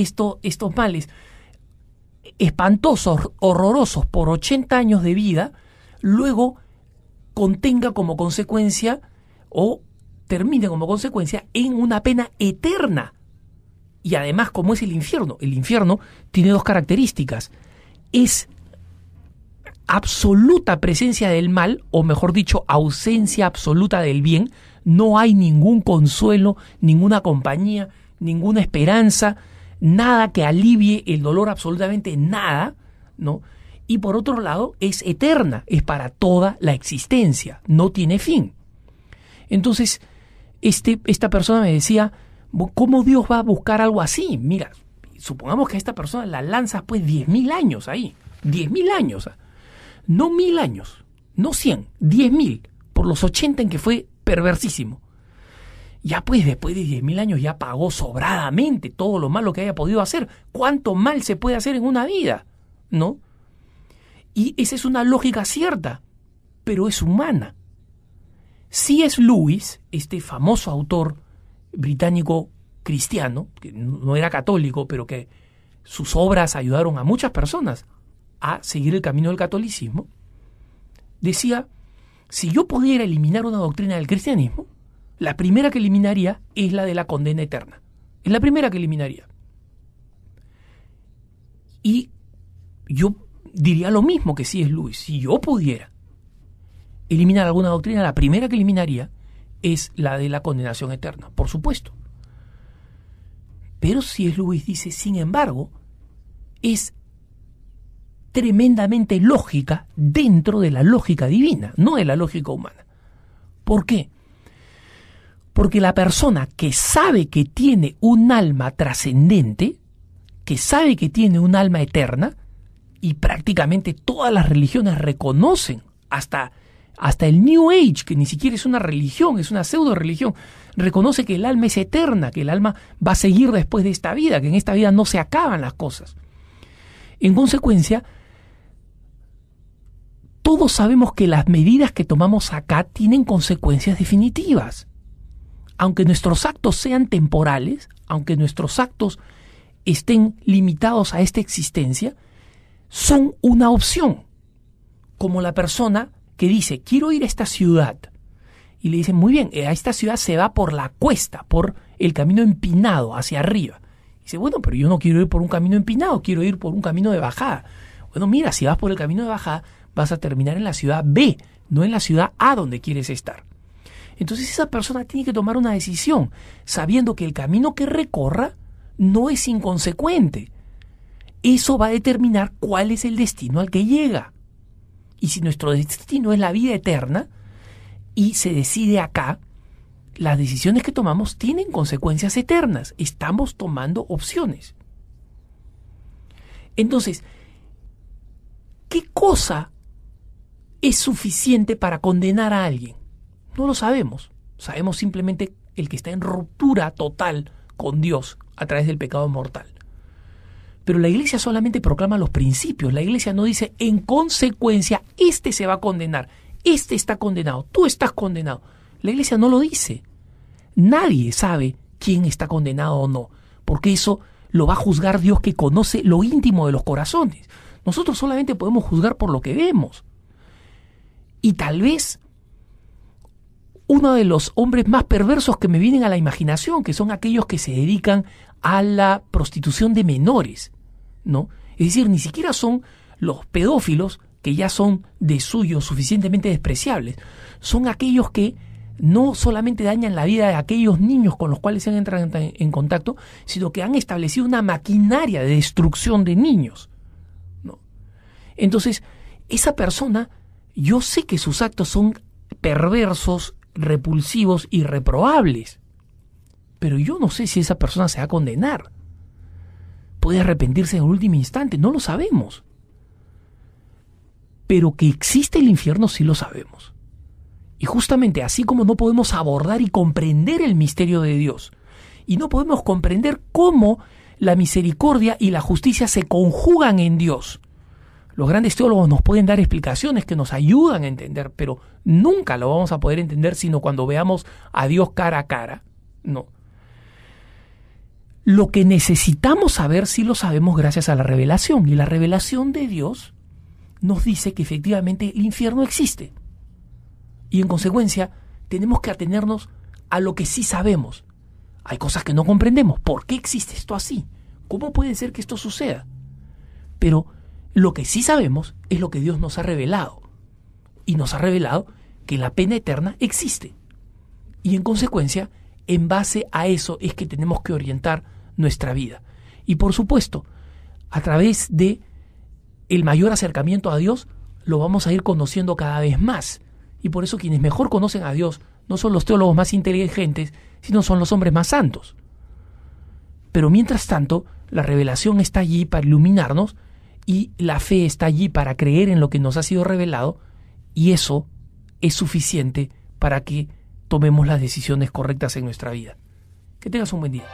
estos males espantosos, horrorosos, por 80 años de vida, luego contenga como consecuencia o termine como consecuencia en una pena eterna. Y además, como es el infierno tiene dos características. Es absoluta presencia del mal, o mejor dicho, ausencia absoluta del bien. No hay ningún consuelo, ninguna compañía, ninguna esperanza, nada que alivie el dolor, absolutamente nada, ¿no? Y por otro lado, es eterna, es para toda la existencia, no tiene fin. Entonces, esta persona me decía, ¿cómo Dios va a buscar algo así? Mira, supongamos que a esta persona la lanzas pues 10.000 años ahí, 10.000 años, no 1.000 años, no 100, 10.000, por los 80 en que fue perversísimo. Ya pues después de 10.000 años ya pagó sobradamente todo lo malo que haya podido hacer. ¿Cuánto mal se puede hacer en una vida? ¿No? Y esa es una lógica cierta, pero es humana. C.S. Lewis, este famoso autor británico cristiano, que no era católico, pero que sus obras ayudaron a muchas personas a seguir el camino del catolicismo, decía, si yo pudiera eliminar una doctrina del cristianismo, la primera que eliminaría es la de la condena eterna. Es la primera que eliminaría. Y yo diría lo mismo que C.S. Lewis. Si yo pudiera eliminar alguna doctrina, la primera que eliminaría es la de la condenación eterna, por supuesto. Pero C.S. Lewis dice, sin embargo, es tremendamente lógica dentro de la lógica divina, no de la lógica humana. ¿Por qué? Porque la persona que sabe que tiene un alma trascendente, que sabe que tiene un alma eterna, y prácticamente todas las religiones reconocen, hasta el New Age, que ni siquiera es una religión, es una pseudo religión, reconoce que el alma es eterna, que el alma va a seguir después de esta vida, que en esta vida no se acaban las cosas. En consecuencia, todos sabemos que las medidas que tomamos acá tienen consecuencias definitivas. Aunque nuestros actos sean temporales, aunque nuestros actos estén limitados a esta existencia, son una opción. Como la persona que dice, quiero ir a esta ciudad. Y le dicen, muy bien, a esta ciudad se va por la cuesta, por el camino empinado hacia arriba. Y dice, bueno, pero yo no quiero ir por un camino empinado, quiero ir por un camino de bajada. Bueno, mira, si vas por el camino de bajada, vas a terminar en la ciudad B, no en la ciudad A donde quieres estar. Entonces esa persona tiene que tomar una decisión, sabiendo que el camino que recorra no es inconsecuente. Eso va a determinar cuál es el destino al que llega. Y si nuestro destino es la vida eterna y se decide acá, las decisiones que tomamos tienen consecuencias eternas. Estamos tomando opciones. Entonces, ¿qué cosa es suficiente para condenar a alguien? No lo sabemos. Sabemos simplemente el que está en ruptura total con Dios a través del pecado mortal. Pero la iglesia solamente proclama los principios. La iglesia no dice, en consecuencia, este se va a condenar, este está condenado, tú estás condenado. La iglesia no lo dice. Nadie sabe quién está condenado o no, porque eso lo va a juzgar Dios, que conoce lo íntimo de los corazones. Nosotros solamente podemos juzgar por lo que vemos. Y tal vez uno de los hombres más perversos que me vienen a la imaginación, que son aquellos que se dedican a la prostitución de menores, ¿no? Es decir, ni siquiera son los pedófilos, que ya son de suyo suficientemente despreciables. Son aquellos que no solamente dañan la vida de aquellos niños con los cuales se han entrado en contacto, sino que han establecido una maquinaria de destrucción de niños, ¿no? Entonces, esa persona, yo sé que sus actos son perversos, repulsivos y reprobables, pero yo no sé si esa persona se va a condenar. Puede arrepentirse en el último instante, no lo sabemos. Pero que existe el infierno sí lo sabemos. Y justamente así como no podemos abordar y comprender el misterio de Dios, y no podemos comprender cómo la misericordia y la justicia se conjugan en Dios, los grandes teólogos nos pueden dar explicaciones que nos ayudan a entender, pero nunca lo vamos a poder entender sino cuando veamos a Dios cara a cara. No. lo que necesitamos saber sí lo sabemos gracias a la revelación. Y la revelación de Dios nos dice que efectivamente el infierno existe. Y en consecuencia tenemos que atenernos a lo que sí sabemos. Hay cosas que no comprendemos. ¿Por qué existe esto así? ¿Cómo puede ser que esto suceda? Pero lo que sí sabemos es lo que Dios nos ha revelado. Y nos ha revelado que la pena eterna existe. Y en consecuencia, en base a eso es que tenemos que orientar nuestra vida. Y por supuesto, a través de el mayor acercamiento a Dios, lo vamos a ir conociendo cada vez más. Y por eso quienes mejor conocen a Dios no son los teólogos más inteligentes, sino son los hombres más santos. Pero mientras tanto, la revelación está allí para iluminarnos y la fe está allí para creer en lo que nos ha sido revelado, y eso es suficiente para que tomemos las decisiones correctas en nuestra vida. Que tengas un buen día.